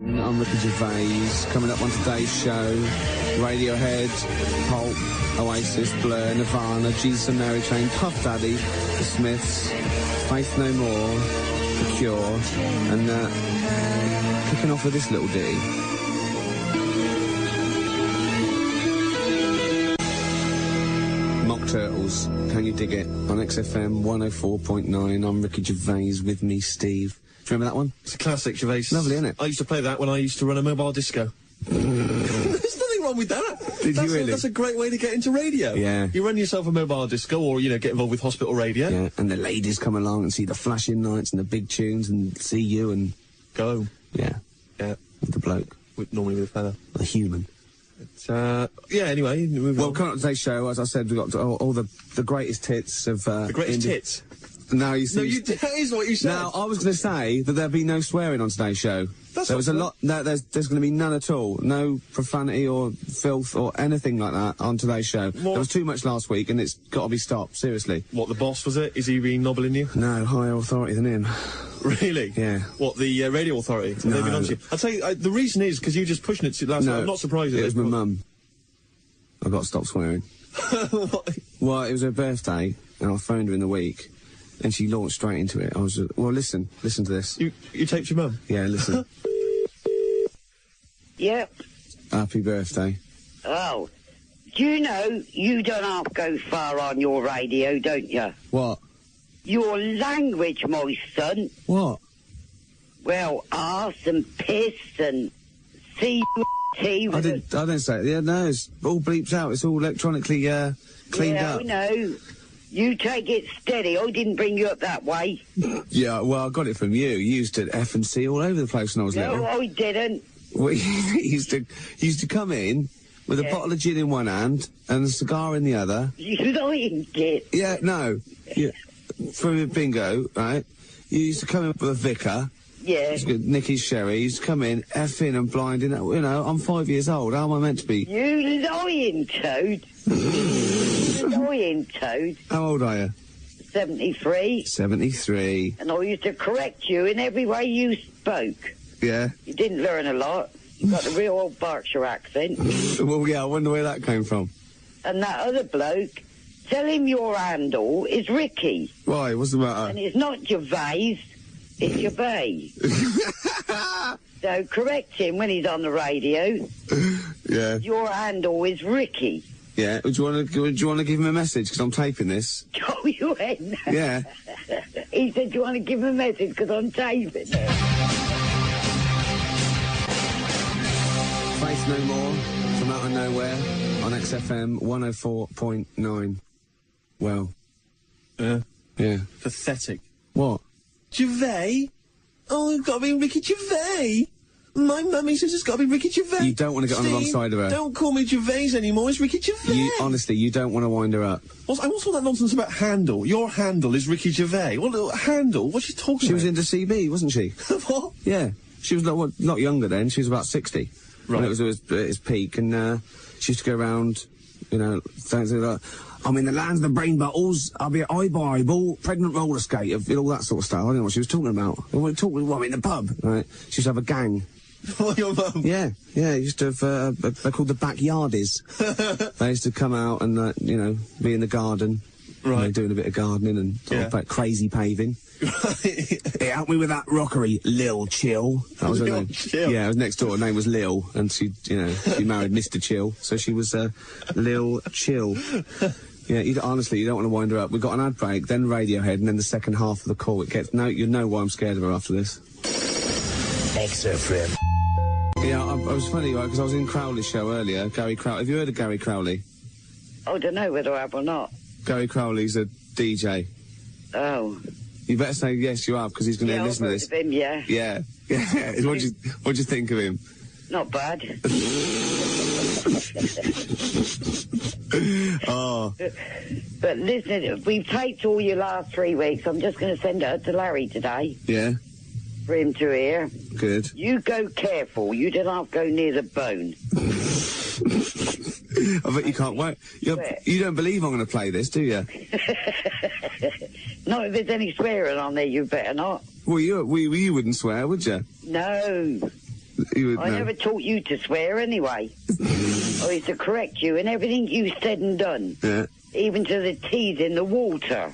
I'm Ricky Gervais. Coming up on today's show, Radiohead, Pulp, Oasis, Blur, Nirvana, Jesus and Mary Chain, Puff Daddy, The Smiths, Faith No More, The Cure, and kicking off with this little ditty. Mock Turtles, Can You Dig It? On XFM 104.9. I'm Ricky Gervais, with me, Steve. Do you remember that one? It's a classic, Gervais. Lovely, isn't it? I used to play that when I used to run a mobile disco. There's nothing wrong with that. Did you really? That's a great way to get into radio. Yeah. You run yourself a mobile disco, or, you know, get involved with hospital radio. Yeah, and the ladies come along and see the flashing lights and the big tunes and see you and... Go home. Yeah. Yeah. With the bloke. Normally with a fella. The human. Yeah, anyway, move on. Well, coming up to today's show, as I said, we've got all the greatest hits of... the greatest hits? No, you see... No, that is what you said. Now, I was going to say that there'd be no swearing on today's show. That's there was a lot... No, there's going to be none at all. No profanity or filth or anything like that on today's show. What? There was too much last week, and it's got to be stopped, seriously. What, the boss, was it? Is he really nobbling you? No, higher authority than him. Really? Yeah. What, the radio authority? No. They've been on to you? I'll tell you, the reason is because you just pushing it last night. I'm not surprised. It was my mum. I got to stop swearing. What? Well, it was her birthday, and I phoned her in the week, and she launched straight into it. I was well, listen to this. You taped your mum? Yeah, listen. Yep. Happy birthday. Oh. Do you know you don't have to go far on your radio, don't you? What? Your language, my son. What? Well, arse and piss and C-T... I didn't say it. Yeah, no, it's all bleeps out. It's all electronically cleaned up. Yeah, I know. You take it steady. I didn't bring you up that way. Yeah, well, I got it from you. You used to F and C all over the place when I was little. No, I didn't. Well, you used to come in with a bottle of gin in one hand and a cigar in the other. You lying, kid. Yeah, no. Yeah. From a bingo, right? You used to come in with a vicar. Yeah. Nicky's sherry. You used to come in, effing and blinding. You know, I'm 5 years old. How am I meant to be? You lying, Toad. You lying, Toad. How old are you? 73. 73. And I used to correct you in every way you spoke. Yeah. You didn't learn a lot. You got a real old Berkshire accent. Well, yeah, I wonder where that came from. And that other bloke, tell him your handle is Ricky. Why? What's the matter? And it's not Gervais, it's Gervais. So correct him when he's on the radio. Yeah. Your handle is Ricky. Yeah. Do you want to give him a message? Because I'm taping this. Oh, you ain't. Yeah. He said, do you want to give him a message? Because I'm taping it. Faith No More from Out of Nowhere on XFM 104.9. Well. Yeah. Yeah. Pathetic. What? Gervais? Oh, it's got to be Ricky Gervais. My mummy says it's got to be Ricky Gervais. You don't want to get on the wrong side of her. Don't call me Gervais anymore. It's Ricky Gervais. Honestly, you don't want to wind her up. What's all that nonsense about handle? Your handle is Ricky Gervais. What handle? What's she talking about? She was into CB, wasn't she? What? Yeah. She was not younger then. She was about 60. Right. When it was at its peak, and she used to go around, you know, things like, I'm in the lands of the brain bottles, I'll be at eyeball, pregnant roller skate, all that sort of stuff. I don't know what she was talking about. I'm in the pub, right? She used to have a gang. Oh, your mum? Yeah, used to have, they're called the backyardies. They used to come out and, you know, be in the garden. Right. You know, doing a bit of gardening and sort of like crazy paving. Right. Hey, help me with that rockery, Lil Chill. That was her Lil name. Chill? Yeah, it was next door. Her name was Lil, and she married Mr. Chill, so she was, Lil Chill. Yeah, honestly, you don't want to wind her up. We've got an ad break, then Radiohead, and then the second half of the call. You know why I'm scared of her after this. XFM. Yeah, I was funny, right, because I was in Crowley's show earlier, Gary Crowley. Have you heard of Gary Crowley? I don't know whether I have or not. Gary Crowley's a DJ. Oh. You better say yes, you have, because he's going to listen to this. I've heard of him, yeah. Yeah. What'd you think of him? Not bad. Oh. But listen, we've taped all your last 3 weeks. I'm just going to send it to Larry today. Yeah. For him to hear. Good. You go careful. You don't have to go near the bone. I bet you can't wait. You don't believe I'm going to play this, do you? Not if there's any swearing on there, you better not. Well, you wouldn't swear, would you? No. You would I know. never taught you to swear anyway. I used to correct you in everything you said and done. Yeah. Even to the teas in the water.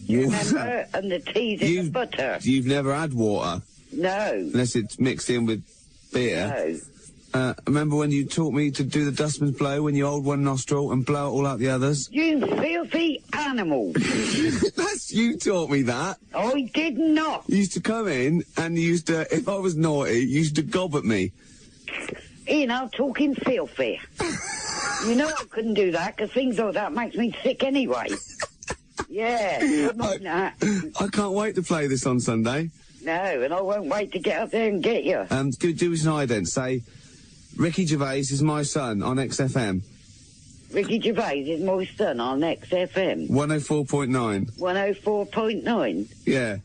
You remember? And the teas in the butter. You've never had water? No. Unless it's mixed in with beer? No. Remember when you taught me to do the dustman's blow when you hold one nostril and blow it all out the others? You filthy animal. You taught me that. I did not. You used to come in and you used to, if I was naughty, you used to gob at me. Ian, I'm talking filthy. You know I couldn't do that because things like that makes me sick anyway. Yeah, I can't wait to play this on Sunday. No, and I won't wait to get up there and get you. Do us an ident. Say, Ricky Gervais is my son on XFM. Ricky Gervais is my son on XFM. 104.9. 104.9? Yeah.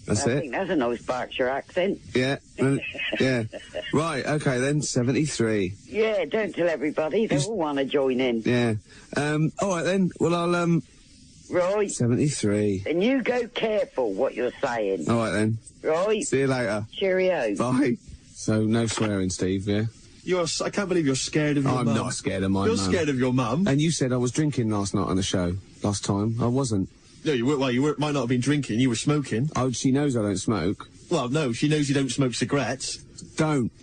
That's I it. think that's a nice Berkshire accent. Yeah. Yeah. Right, okay then, 73. Yeah, don't tell everybody. They all want to join in. Yeah. Alright then, well I'll, Right. 73. And you go careful what you're saying. Alright then. Right. See you later. Cheerio. Bye. So, no swearing, Steve, yeah? I can't believe you're scared of your mum. I'm not scared of my mum. You're scared of your mum. And you said I was drinking last night on the show. Last time. I wasn't. No, you weren't. Well, might not have been drinking. You were smoking. Oh, she knows I don't smoke. Well, no, she knows you don't smoke cigarettes.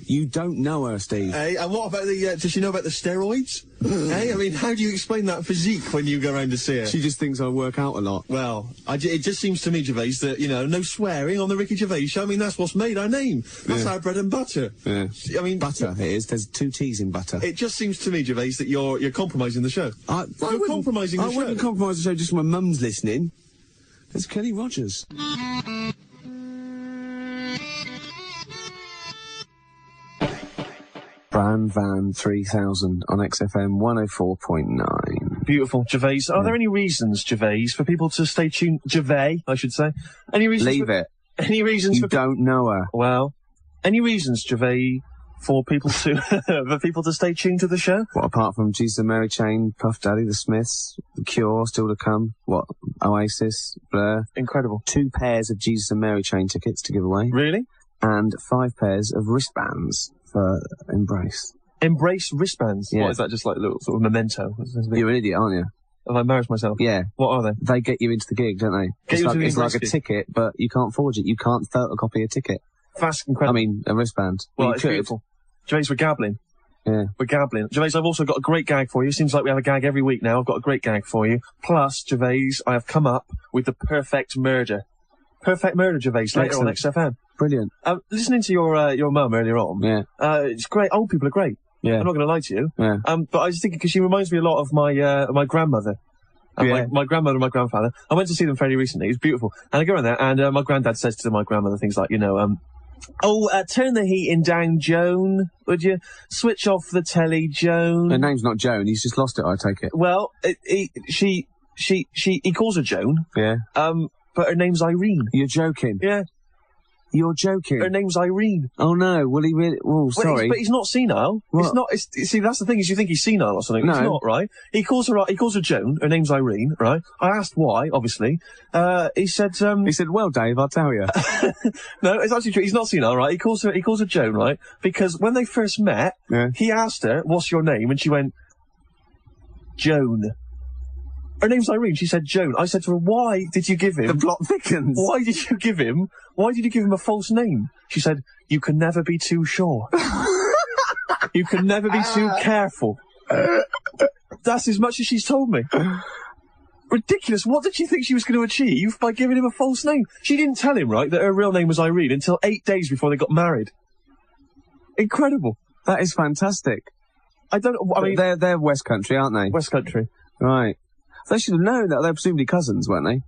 You don't know her, Steve. Hey, and what about does she know about the steroids? Hey, I mean, how do you explain that physique when you go around to see her? She just thinks I work out a lot. Well, it just seems to me, Gervais, that, no swearing on the Ricky Gervais show. I mean, that's what's made our name. That's our bread and butter. Yeah. I mean... Butter, it is. There's 2 T's in butter. It just seems to me, Gervais, that you're compromising the show. You're compromising the show. I wouldn't compromise the show just when my mum's listening. It's Kenny Rogers. Brand Van 3000 on XFM 104.9. Beautiful. Gervais. Are there any reasons, Gervais, for people to stay tuned? Gervais, I should say. Any reasons? Leave it. Any reasons you don't know her. Well, any reasons, Gervais, for people to stay tuned to the show? What, apart from Jesus and Mary Chain, Puff Daddy, The Smiths, The Cure, still to come? What, Oasis, Blur? Incredible. 2 pairs of Jesus and Mary Chain tickets to give away. Really? And 5 pairs of wristbands for Embrace. Embrace wristbands? Yeah. What, is that just like a little sort of memento? You're an idiot, aren't you? Have I embarrassed myself? Yeah. What are they? They get you into the gig, don't they? It's like a ticket, but you can't forge it. You can't photocopy a ticket. That's incredible. I mean, a wristband. Well, it's beautiful. Gervais, we're gabbling. Yeah. We're gabbling. Gervais, I've also got a great gag for you. Seems like we have a gag every week now. I've got a great gag for you. Plus, Gervais, I have come up with the perfect murder. Perfect murder, Gervais, later on XFM. Brilliant. Listening to your mum earlier on. Yeah. It's great. Old people are great. Yeah. I'm not going to lie to you. Yeah. But I was thinking, because she reminds me a lot of my grandmother. Yeah. My grandmother and my grandfather. I went to see them fairly recently. It was beautiful. And I go in there, and my granddad says to my grandmother things like, turn the heating down, Joan, would you? Switch off the telly, Joan. Her name's not Joan. He's just lost it, I take it. Well, he calls her Joan. Yeah. But her name's Irene. You're joking. Yeah. You're joking. Her name's Irene. Oh no, will he really? Oh, sorry. But he's not senile. What? It's not. See, that's the thing, is you think he's senile or something. No. He's not, right? He calls her Joan. Her name's Irene, right? I asked why, obviously. He said, well, Dave, I'll tell you. No, it's actually true. He's not senile, right? He calls her Joan, right? Because when they first met, he asked her, what's your name? And she went, Joan. Her name's Irene. She said Joan. I said to her, why did you give him... The plot thickens. Why did you give him a false name? She said, you can never be too sure. You can never be too careful. That's as much as she's told me. Ridiculous. What did she think she was going to achieve by giving him a false name? She didn't tell him, right, that her real name was Irene until 8 days before they got married. Incredible. That is fantastic. I don't know. I mean, they're West Country, aren't they? West Country. Right. They should have known that. They're presumably cousins, weren't they?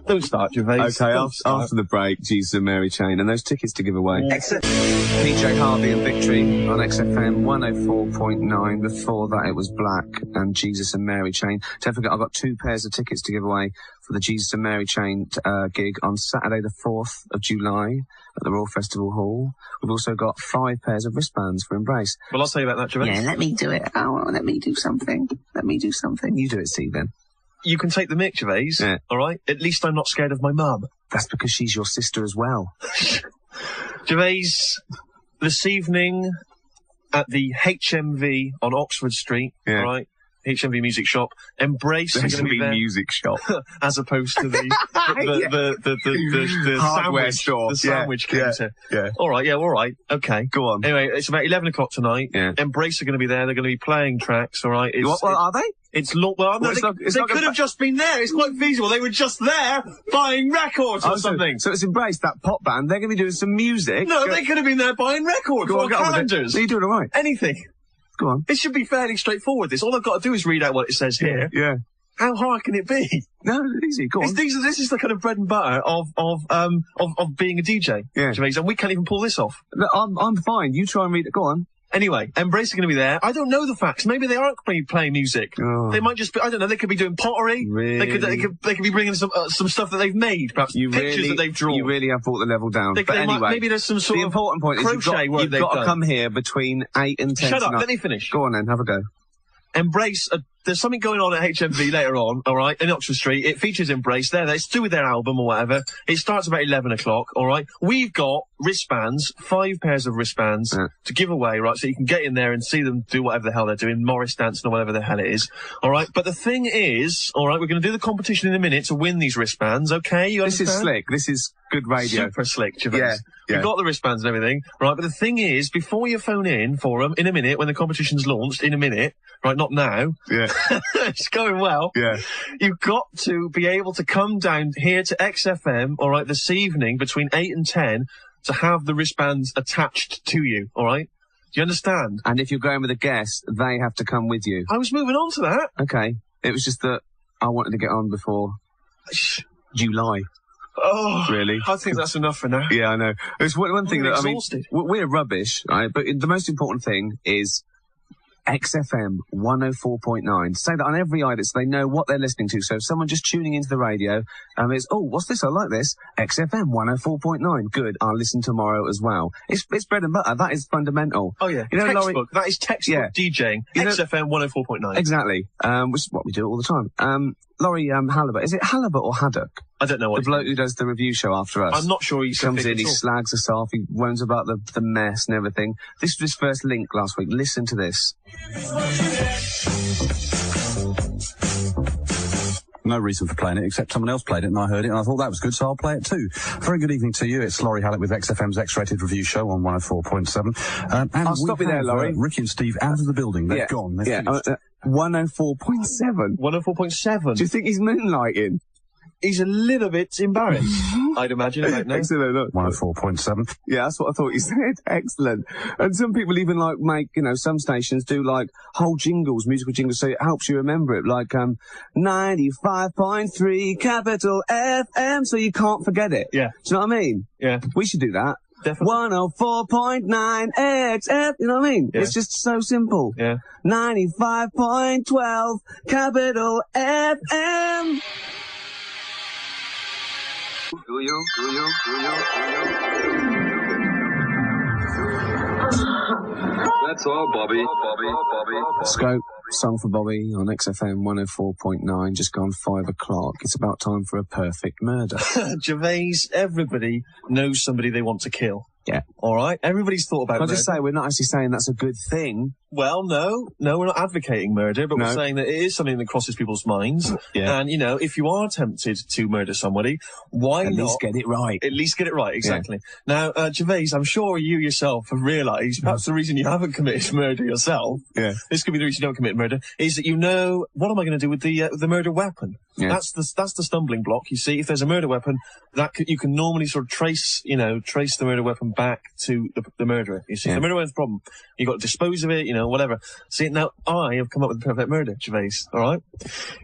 Don't start, Gervais. Okay, after the break, Jesus and Mary Chain, and those tickets to give away. PJ Harvey and Victory on XFM 104.9. Before that, it was Black and Jesus and Mary Chain. Don't forget, I've got 2 pairs of tickets to give away for the Jesus and Mary Chain gig on Saturday the 4th of July at the Royal Festival Hall. We've also got 5 pairs of wristbands for Embrace. Well, I'll tell you about that, Gervais. Yeah, let me do it. Oh, let me do something. You do it, Steve, then. You can take the mic, Gervais. Yeah. All right? At least I'm not scared of my mum. That's because she's your sister as well. Gervais, this evening at the HMV on Oxford Street, all right? HMV Music Shop. Embrace is going to be there. Music Shop. As opposed to the hardware sandwich store. The sandwich counter. Yeah. All right. Okay. Go on. Anyway, it's about 11 o'clock tonight. Yeah. Embrace are going to be there. They're going to be playing tracks, all right? What are they? It's well, no, they could have just been there. It's quite feasible. They were just there buying records or something. So it's Embrace, that pop band. They're going to be doing some music. No, they could have been there buying records or calendars. Are you doing all right? Anything. Go on. It should be fairly straightforward, this. All I've got to do is read out what it says here. Yeah. How hard can it be? No, easy. Go on. This is the kind of bread and butter of being a DJ. Yeah. Gervais, and we can't even pull this off. No, I'm fine. You try and read it. Go on. Anyway, Embrace are going to be there. I don't know the facts. Maybe they aren't going to be playing music. Oh. They might just be, I don't know, they could be doing pottery. Really? They could be bringing some stuff that they've made, perhaps pictures that they've drawn. You really have brought the level down. But anyway, maybe there's some sort of important point crochet is work you've got to come here between 8 and 10 Shut tonight. up, let me finish. Go on then, have a go. Embrace, there's something going on at HMV later on, all right, in Oxford Street. It features Embrace there. It's to do with their album or whatever. It starts about 11 o'clock, all right. We've got wristbands, 5 pairs of wristbands to give away, right, so you can get in there and see them do whatever the hell they're doing, Morris dancing or whatever the hell it is, all right. But the thing is, all right, we're going to do the competition in a minute to win these wristbands, okay? You understand? This is slick. This is good radio. Super slick, Gervais. Yeah. We've got the wristbands and everything, right? But the thing is, before you phone in for them, in a minute, when the competition's launched, in a minute, right, not now. Yeah. It's going well. Yeah. You've got to be able to come down here to XFM, all right, this evening between 8 and 10 to have the wristbands attached to you, all right? Do you understand? And if you're going with a guest, they have to come with you. I was moving on to that. Okay. It was just that I wanted to get on before July. Oh, really? I think that's enough for now. Yeah, I know. It's one thing that, exhausted. I mean, we're rubbish, right? But the most important thing is XFM 104.9. Say that on every item so they know what they're listening to. So if someone just tuning into the radio, it's, oh, what's this? I like this. XFM 104.9. Good. I'll listen tomorrow as well. It's bread and butter. That is fundamental. Oh, yeah. You know, textbook. Laurie, that is textbook DJing. XFM 104.9. Exactly. Which is what we do all the time. Laurie Halibut. Is it Halibut or Haddock? I don't know what. The bloke who does the review show after us. I'm not sure he comes in, he slags us off, he moans about the mess and everything. This was his first link last week. Listen to this. No reason for playing it, except someone else played it and I heard it and I thought that was good, so I'll play it too. Very good evening to you. It's Laurie Hallett with XFM's X-Rated Review Show on 104.7. And I'll stop you there, Laurie. Ricky and Steve out of the building. They've gone. They're 104.7. 104.7. Do you think he's moonlighting? He's a little bit embarrassed, I'd imagine, right now. Excellent. Look. 104.7. Yeah, that's what I thought you said. Excellent. And some people even make, some stations do whole jingles, musical jingles, so it helps you remember it. 95.3 capital FM, so you can't forget it. Yeah. Do you know what I mean? Yeah. We should do that. Definitely. 104.9 XF, you know what I mean? Yeah. It's just so simple. Yeah. 95.12 capital FM. That's all, Bobby. Scope, song for Bobby on XFM 104.9, just gone 5 o'clock. It's about time for a perfect murder. Gervais, everybody knows somebody they want to kill. Yeah. All right? Everybody's thought about I'll just say, we're not actually saying that's a good thing. Well, no, we're not advocating murder, but we're saying that it is something that crosses people's minds. Yeah. And, if you are tempted to murder somebody, why not? At least get it right. At least get it right, exactly. Yeah. Now, Gervais, I'm sure you yourself have realised, perhaps the reason you haven't committed murder yourself, this could be the reason you don't commit murder, is that what am I going to do with the murder weapon? Yeah. That's the stumbling block. You see, if there's a murder weapon, you can normally sort of trace the murder weapon back to the murderer. You see, the murder weapon's a problem. You've got to dispose of it, whatever. See, now I have come up with the perfect murder, Gervais, all right?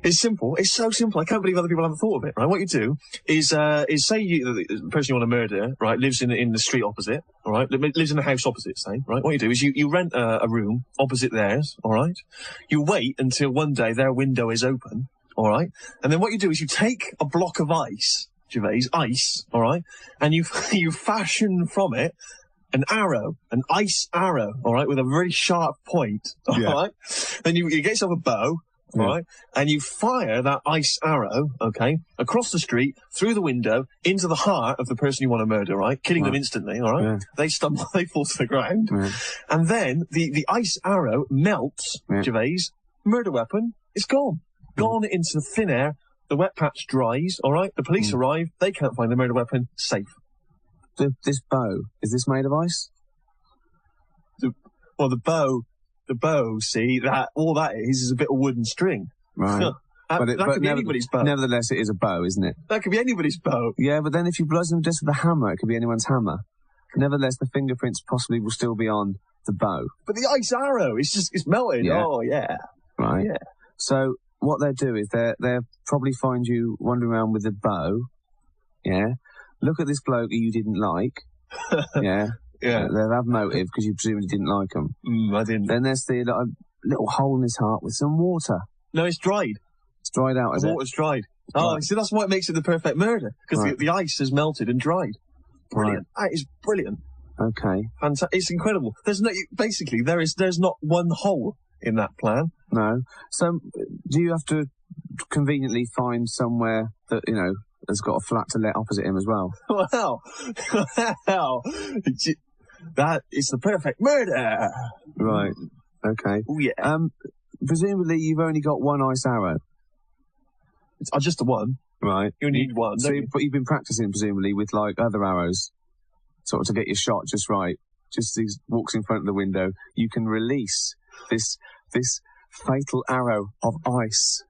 It's simple. It's so simple. I can't believe other people haven't thought of it, right? What you do is say the person you want to murder, right, lives in the street opposite, all right? Lives in the house opposite, say, right? What you do is you rent a room opposite theirs, all right? You wait until one day their window is open, all right? And then what you do is you take a block of ice, Gervais, all right? And you fashion from it an ice arrow, all right, with a very sharp point, all right? Then you get yourself a bow, alright? And you fire that ice arrow, okay, across the street, through the window, into the heart of the person you want to murder, right? Killing them instantly, alright? Yeah. They stumble, they fall to the ground. And then the ice arrow melts, Gervais, murder weapon, it's gone. Gone into thin air, the wet patch dries, alright? The police arrive, they can't find the murder weapon, safe. This bow, is this made of ice? Well, the bow, see, all that is a bit of wooden string. Right. That could be anybody's bow. Nevertheless, it is a bow, isn't it? That could be anybody's bow. Yeah, but then if you blow them just with a hammer, it could be anyone's hammer. Nevertheless, the fingerprints possibly will still be on the bow. But the ice arrow, it's melted. Yeah. Oh, yeah. Right. Yeah. So, what they'll do is they'll probably find you wandering around with a bow. Yeah. Look at this bloke who you didn't like. Yeah. Yeah. They'll have motive because you presumably didn't like him. I didn't. Then there's the little hole in his heart with some water. No, it's dried. It's dried out, is it? The water's dried. Oh, see, that's what makes it the perfect murder. Because the ice has melted and dried. Brilliant. That is brilliant. Okay. Fantastic. It's incredible. There's not one hole in that plan. No. So, do you have to conveniently find somewhere that, has got a flat to let opposite him as well? Wow. That is the perfect murder. Right. Okay. Oh, yeah. Presumably you've only got one ice arrow. It's just the one. Right. You only need one. But you've been practicing presumably with other arrows, sort of to get your shot just right. Just as he walks in front of the window, you can release this fatal arrow of ice.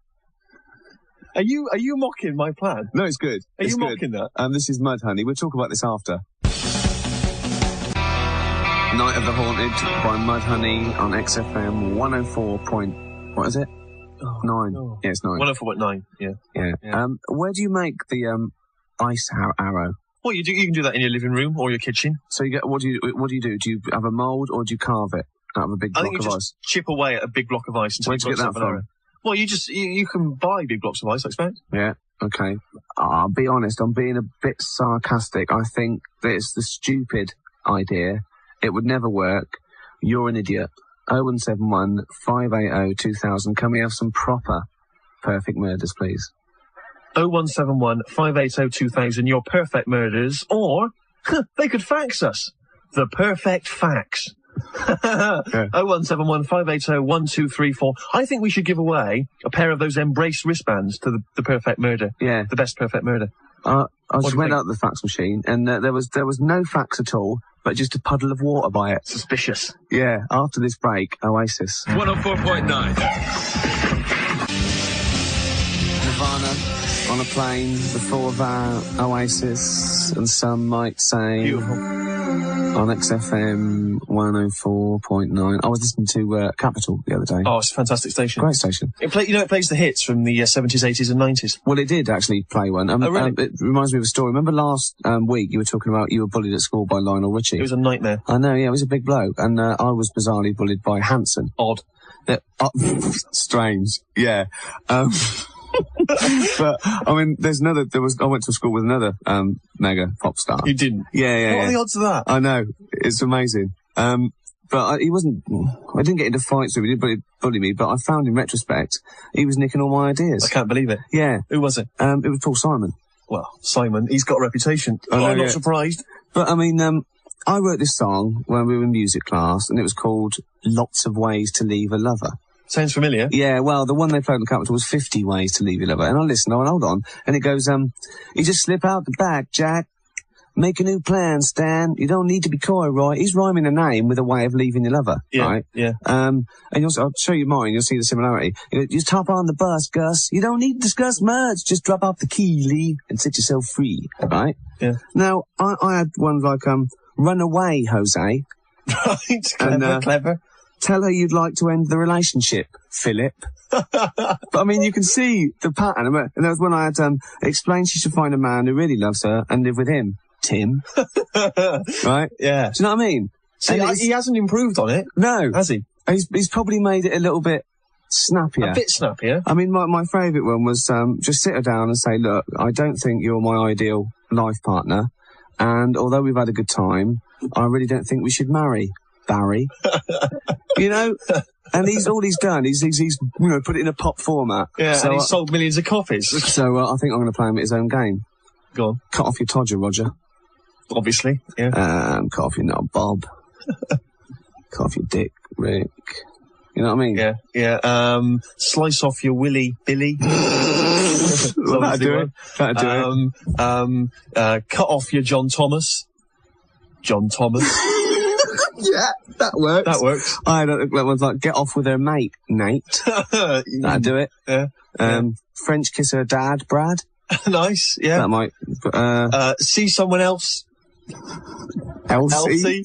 Are you mocking my plan? No, it's good. Are you mocking that? This is Mudhoney. We'll talk about this after. Night of the Haunted by Mudhoney on XFM 104. What is it? 9. Oh. Yeah, it's 9. 104.9. Yeah. Where do you make the ice arrow? Well, you can do that in your living room or your kitchen. So what do you do? Do you have a mould or do you carve it out of a big block of ice? I think you just chip away at a big block of ice until Where'd you get that from? Well, you can buy big blocks of ice, I expect. Yeah. Okay. I'll be honest. I'm being a bit sarcastic. I think that it's the stupid idea. It would never work. You're an idiot. 0171 580 2000. Can we have some proper perfect murders, please? 0171 580 2000. Your perfect murders, or they could fax us. The perfect fax. 0171 580 1234. I think we should give away a pair of those Embrace wristbands to the perfect murder. Yeah. The best perfect murder. I just went out the fax machine and there was no fax at all, but just a puddle of water by it. Suspicious. Yeah. After this break, Oasis. 104.9. Nirvana on a plane, the four of our Oasis, and some might say... Beautiful. On XFM 104.9. I was listening to Capital the other day. Oh, it's a fantastic station. Great station. It plays the hits from the 70s, 80s and 90s. Well, it did actually play one. Oh, really? It reminds me of a story. Remember last week you were talking about you were bullied at school by Lionel Richie? It was a nightmare. I know, yeah, he was a big bloke. And I was bizarrely bullied by Hanson. Odd. Strange, yeah. But I mean, I went to school with another mega pop star. You didn't? Yeah. What are the odds of that? I know, it's amazing. But I didn't get into fights with him, he didn't bully me, but I found in retrospect, he was nicking all my ideas. I can't believe it. Yeah. Who was it? It was Paul Simon. Well, Simon, he's got a reputation. I'm not surprised. But I mean, I wrote this song when we were in music class, and it was called Lots of Ways to Leave a Lover. Sounds familiar. Yeah, well, the one they played on Capital was 50 Ways to Leave Your Lover. And I listened, I went, hold on. And it goes, you just slip out the back, Jack. Make a new plan, Stan. You don't need to be coy, right? He's rhyming a name with a way of leaving your lover, right? Yeah. And I'll show you mine, you'll see the similarity. You just hop on the bus, Gus. You don't need to discuss much. Just drop off the key, Lee, and set yourself free, right? Yeah. Now, I had one like, run away, Jose. Right, clever. Tell her you'd like to end the relationship, Philip. But I mean, you can see the pattern. And there was when I had explained she should find a man who really loves her and live with him, Tim. Right? Yeah. Do you know what I mean? See, he hasn't improved on it. No. Has he? He's probably made it a little bit snappier. A bit snappier. I mean, my favourite one was just sit her down and say, look, I don't think you're my ideal life partner. And although we've had a good time, I really don't think we should marry. Barry. You know? And all he's done, he's put it in a pop format. Yeah, so, and he's sold millions of copies. So I think I'm going to play him at his own game. Go on. Cut off your Todger, Roger. Obviously, yeah. Cut off your nut, Bob. Cut off your dick, Rick. You know what I mean? Yeah, yeah. Slice off your willy, Billy. That'd do it. That'd do it. Cut off your John Thomas. John Thomas. Yeah, that works. That works. That one's like, get off with her mate, Nate. That'd do it. Yeah. French kiss her dad, Brad. Nice, yeah. That might. See someone else. Elsie.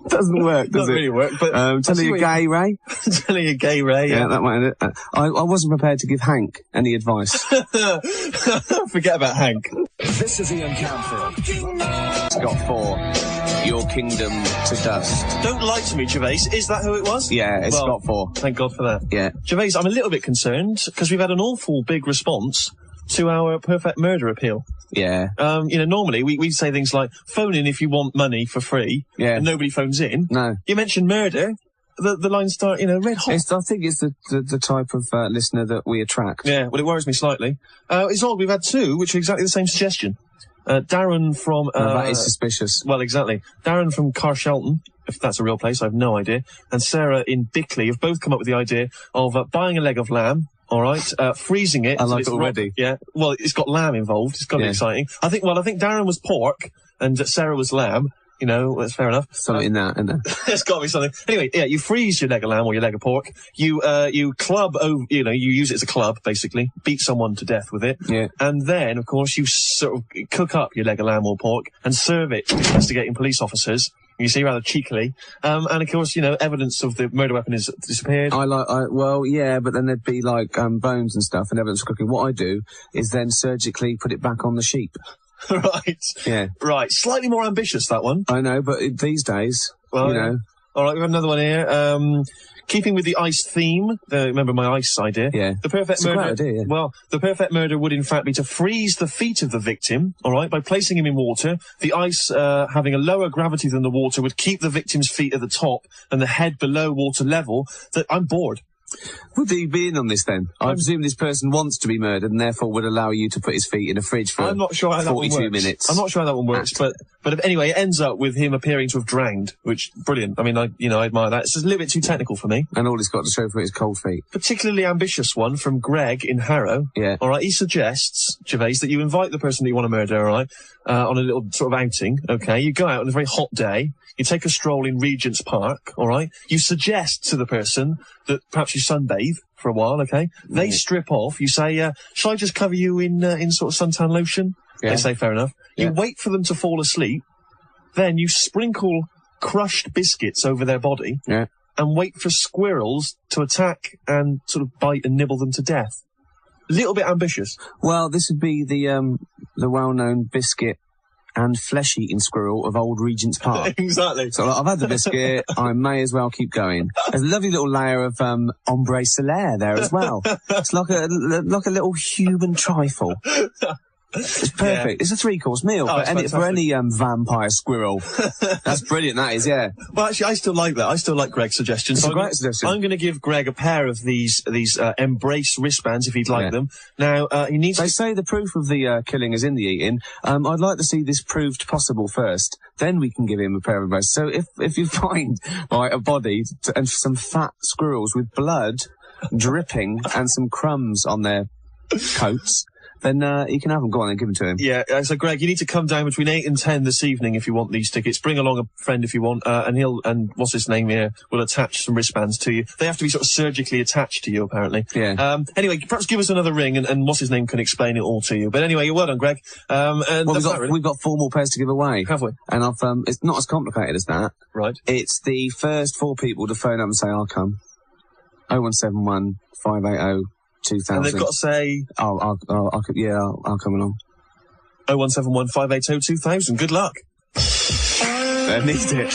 Doesn't work, does Doesn't really work, but... telling you gay, Ray. Telling you gay, Ray, yeah. Yeah, that might end it. I wasn't prepared to give Hank any advice. Forget about Hank. This is Ian Camfield. Scott 4. Your kingdom to dust. Don't lie to me, Gervais. Is that who it was? Yeah, it's Scott 4. Thank God for that. Yeah. Gervais, I'm a little bit concerned, because we've had an awful big response to our perfect murder appeal. Yeah. Normally we say things like, phone in if you want money for free. Yeah. And nobody phones in. No. You mentioned murder. The lines start, red hot. I think it's the type of listener that we attract. Yeah, well, it worries me slightly. It's odd, we've had two, which are exactly the same suggestion. Darren from... that is suspicious. Well, exactly. Darren from Carshalton, if that's a real place, I have no idea, and Sarah in Bickley have both come up with the idea of buying a leg of lamb, all right, freezing it. I like it already. Yeah, well, it's got lamb involved. It's got to be exciting. I think Darren was pork and Sarah was lamb. That's fair enough. Something in that, isn't there? There's got to be something. Anyway, yeah, you freeze your leg of lamb or your leg of pork. You club over, you use it as a club, basically. Beat someone to death with it. Yeah. And then, of course, you sort of cook up your leg of lamb or pork and serve it to investigating police officers. You see, rather cheekily. And of course, evidence of the murder weapon is disappeared. Yeah, but then there'd be like, bones and stuff and evidence of cooking. What I do is then surgically put it back on the sheep. Right. Yeah. Right. Slightly more ambitious, that one. I know, but these days, All right, we've got another one here. Keeping with the ice theme, remember my ice idea? Yeah. The perfect murder. Great idea, yeah. Well, the perfect murder would in fact be to freeze the feet of the victim, all right, by placing him in water. The ice, having a lower gravity than the water, would keep the victim's feet at the top and the head below water level. I'm bored. Would he be in on this then? I presume this person wants to be murdered and therefore would allow you to put his feet in a fridge for I'm not sure how 42 that one works. minutes. I'm not sure how that one works, but anyway, it ends up with him appearing to have drowned, which, brilliant. I mean, I admire that. It's just a little bit too technical for me. And all he's got to show for it is cold feet. Particularly ambitious one from Greg in Harrow. Yeah. All right, he suggests, Gervais, that you invite the person that you want to murder, all right, on a little sort of outing, okay? You go out on a very hot day. You take a stroll in Regent's Park, all right? You suggest to the person that perhaps you sunbathe for a while, okay? They strip off. You say, shall I just cover you in sort of suntan lotion? Yeah. They say, fair enough. You wait for them to fall asleep. Then you sprinkle crushed biscuits over their body. Yeah. And wait for squirrels to attack and sort of bite and nibble them to death. A little bit ambitious. Well, this would be the well-known biscuit and flesh-eating squirrel of old Regent's Park. Exactly. So I've had the biscuit, I may as well keep going. There's a lovely little layer of ombre solaire there as well. It's like a little human trifle. It's perfect. Yeah. It's a three-course meal for any vampire squirrel. That's brilliant, that is, yeah. Well, actually, I still like that. I still like Greg's suggestion. It's a great suggestion. I'm going to give Greg a pair of these embrace wristbands if he'd like them. Now, he needs They say the proof of the killing is in the eating. I'd like to see this proved possible first. Then we can give him a pair of embrace. So if you find, a body and some fat squirrels with blood dripping and some crumbs on their coats, then you can have them. Go on, then give them to him. Yeah, so Greg, you need to come down between 8 and 10 this evening if you want these tickets. Bring along a friend if you want, and what's his name here, will attach some wristbands to you. They have to be sort of surgically attached to you, apparently. Yeah. Anyway, perhaps give us another ring and what's his name can explain it all to you. But anyway, you're well done, Greg. We've got 4 more pairs to give away. Have we? And it's not as complicated as that. Right. It's the first 4 people to phone up and say, I'll come. 0171 580 2000. And they've got to say... I'll come along. 0171 580 2000. Good luck. I need it.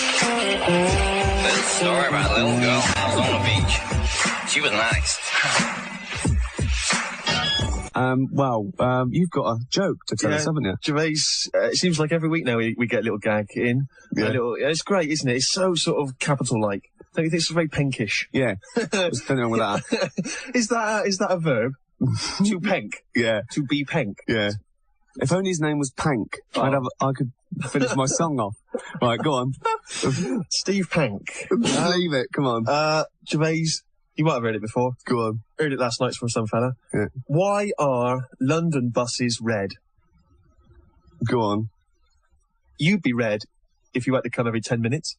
There's a story about a little girl who was on the beach. She was nice. You've got a joke to tell us, haven't you? Gervais, it seems like every week now we get a little gag in. Yeah. It's great, isn't it? It's so sort of Capital-like. Don't you think it's very pinkish? Yeah. There's nothing wrong with that. Is that a verb? To penk? Yeah. To be penk? Yeah. If only his name was Pank, I could finish my song off. Right, go on. Steve Pank. Leave it, come on. Gervais, you might have heard it before. Go on. Heard it last night from some fella. Yeah. Why are London buses red? Go on. You'd be red if you had to come every 10 minutes.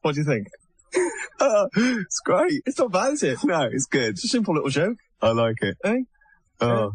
What do you think? It's great. It's not bad, is it? No, it's good. It's a simple little joke. I like it. Eh? Oh.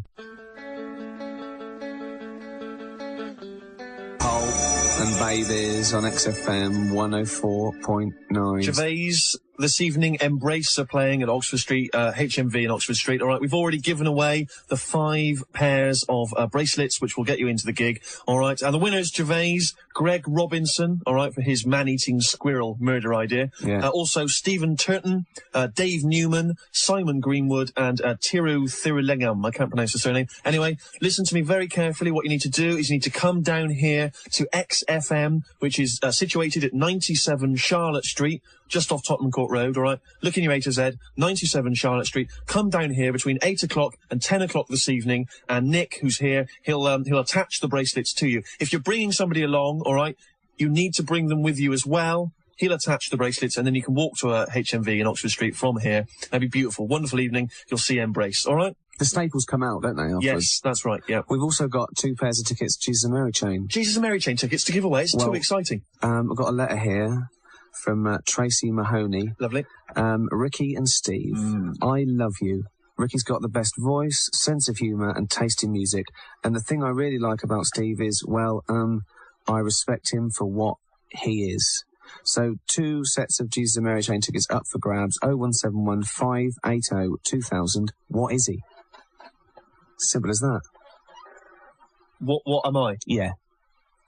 And Babies on XFM 104.9. Gervais, this evening, Embrace are playing at Oxford Street, HMV in Oxford Street. All right, we've already given away the 5 pairs of bracelets, which will get you into the gig. All right, and the winners, Gervais, Greg Robinson, all right, for his man-eating squirrel murder idea. Yeah. Also, Stephen Turton, Dave Newman, Simon Greenwood, and Tiru Thirulengam. I can't pronounce the surname. Anyway, listen to me very carefully. What you need to do is you need to come down here to XFM, which is situated at 97 Charlotte Street, just off Tottenham Court Road, all right? Look in your A to Z, 97 Charlotte Street. Come down here between 8 o'clock and 10 o'clock this evening, and Nick, who's here, he'll attach the bracelets to you. If you're bringing somebody along, all right, you need to bring them with you as well. He'll attach the bracelets, and then you can walk to HMV in Oxford Street from here. That'd be beautiful. Wonderful evening. You'll see Embrace, all right? The staples come out, don't they? Afterwards? Yes, that's right, yeah. We've also got 2 pairs of tickets to Jesus and Mary Chain. Jesus and Mary Chain tickets to give away. It's too exciting. I've got a letter here from Tracy Mahoney. Lovely. Ricky and Steve, I love you. Ricky's got the best voice, sense of humour and taste in music. And the thing I really like about Steve is, well, I respect him for what he is. So 2 sets of Jesus and Mary Chain tickets up for grabs. 0171 580 2000. What is he? Simple as that. What am I? Yeah.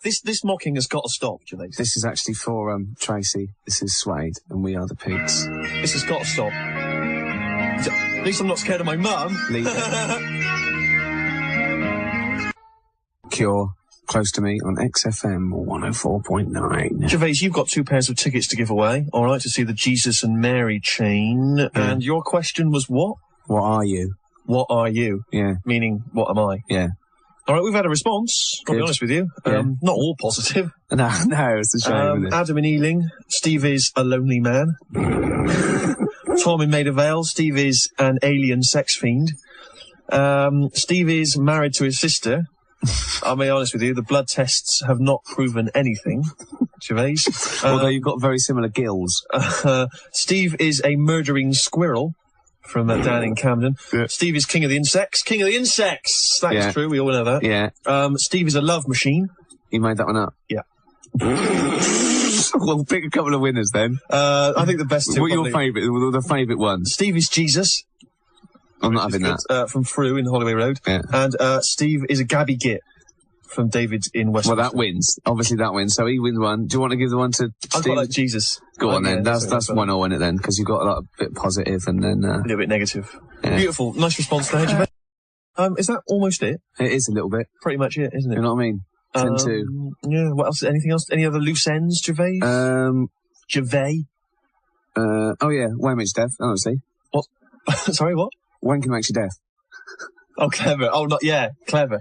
This mocking has got to stop, Gervais. This is actually for Tracy. This is Suede, and we are the pigs. This has got to stop. At least I'm not scared of my mum. Leave it. Cure, close to me on XFM 104.9. Gervais, you've got 2 pairs of tickets to give away, all right, to see the Jesus and Mary Chain. Yeah. And your question was what? What are you? What are you? Yeah. Meaning, what am I? Yeah. All right, we've had a response, I'll be honest with you. Yeah. Not all positive. No, it's a shame. Adam in Ealing, Steve is a lonely man. Tom in Maida Vale, Steve is an alien sex fiend. Steve is married to his sister. I'll be honest with you, the blood tests have not proven anything, Gervais. Although you've got very similar gills. Steve is a murdering squirrel. From Dan in Camden. Yeah. Steve is king of the insects. King of the insects! That is true, we all know that. Yeah. Steve is a love machine. You made that one up? Yeah. Well, pick a couple of winners then. I think the best 2. What are your favourite, the favourite ones? Steve is Jesus. I'm not having that. From Frew in Holloway Road. Yeah. And Steve is a Gabby Git. From David in West. Well, that wins. Obviously, that wins. So he wins one. Do you want to give the one to Steve? I've got like Jesus. Go on then. That's 1-0 in it then, because you've got a bit positive and then a little bit negative. Yeah. Beautiful. Nice response there, Gervais. Is that almost it? It is a little bit. Pretty much it, isn't it? You know what I mean? 10-2. Yeah. What else? Anything else? Any other loose ends, Gervais? Gervais. Oh yeah. When makes you deaf? Honestly. What? Sorry, what? When can makes you deaf? Oh, clever. Oh, not yeah. Clever.